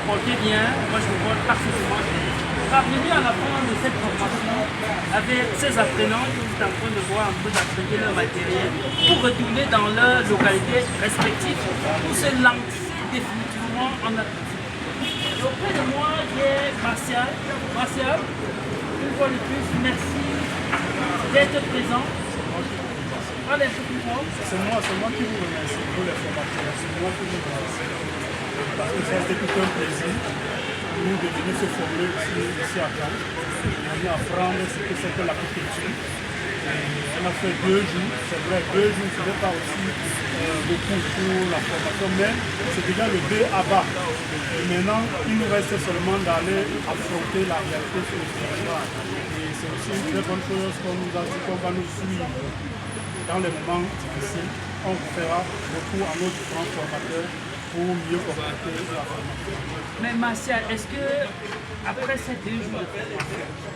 portez bien, moi je vous porte parfaitement bien. Parvenus à la fin de cette formation, avec ces apprenants qui sont en train de voir un peu d'apprêter leur matériel pour retourner dans leur localité respective pour se lancer définitivement en athlétisme. Et auprès de moi, j'ai Martial. Martial, une fois de plus, merci d'être présent. Allez, c'est moi qui vous remercie pour les formateurs. C'est moi qui vous remercie. Parce que ça a été tout un plaisir pour nous de venir se former ici à Cannes. On vient apprendre ce que c'est que l'apiculture. On a fait 2 jours, c'est vrai, 2 jours, ce n'est pas aussi beaucoup pour la formation, mais c'est déjà le B à bas. Et maintenant, il nous reste seulement d'aller affronter la réalité sur le territoire. Et c'est aussi une très bonne chose qu'on nous a dit qu'on va nous suivre dans les moments difficiles. On fera recours à nos différents formateurs pour mieux compléter la formation. Mais Martial, est-ce que après ces 2 jours de formation,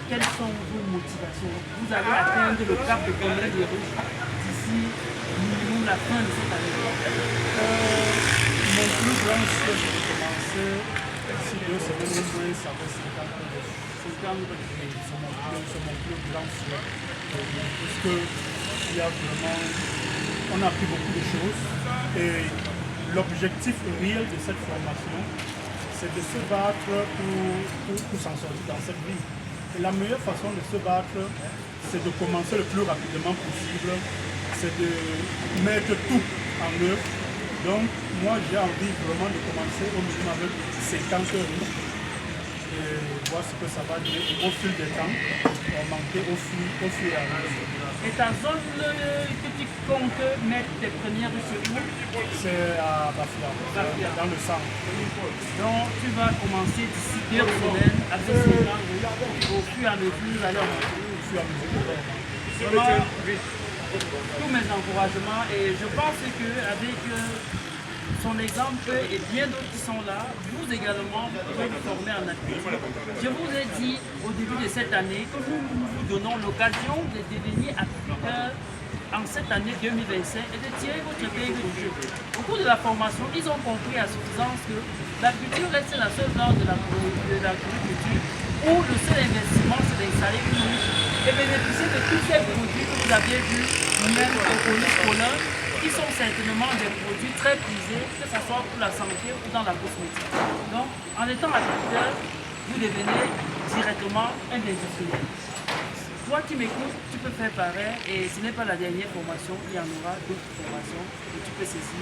quelles sont vos motivations? Vous allez atteindre le cap de combien de rouges d'ici minimum la fin de cette année? Mon plus grand souhait, c'est de commencer d'ici 2 semaines au moins, ça fait 50 ans de c'est mon plus grand souhait. Puisque il y a vraiment, on a appris beaucoup de choses et l'objectif réel de cette formation, c'est de se battre pour s'en sortir dans cette vie. Et la meilleure façon de se battre, c'est de commencer le plus rapidement possible, c'est de mettre tout en œuvre. Donc, moi, j'ai envie vraiment de commencer au minimum avec 50 heures et voir ce que ça va donner au fil du temps, augmenter au fil et à mesure. Et ta zone que tu comptes mettre tes premières secours? C'est à Bafia, dans le centre. Donc, tu vas commencer d'ici 2 semaines avec ces gens au fur et à mesure, aller Au fur et à mesure. vraiment, tous mes encouragements et je pense qu'avec son exemple et bien d'autres qui sont là, vous également pouvez vous former en athlétisme. Je vous ai dit au début de cette année que nous vous donnons l'occasion de devenir agriculteur en cette année 2025 et de tirer votre épingle du jeu. Au cours de la formation, ils ont compris à suffisance que l'agriculture reste la seule branche de l'agriculture où le seul investissement c'est d'installer une niche et bénéficier de tous ces produits que vous aviez vus nous-mêmes au collège scolaire, qui sont certainement des produits très prisés, que ce soit pour la santé ou dans la cosmétique. Donc, en étant agriculteur, vous devenez directement un industriel. Toi qui m'écoutes, tu peux faire pareil et ce n'est pas la dernière formation, il y en aura d'autres formations et tu peux saisir.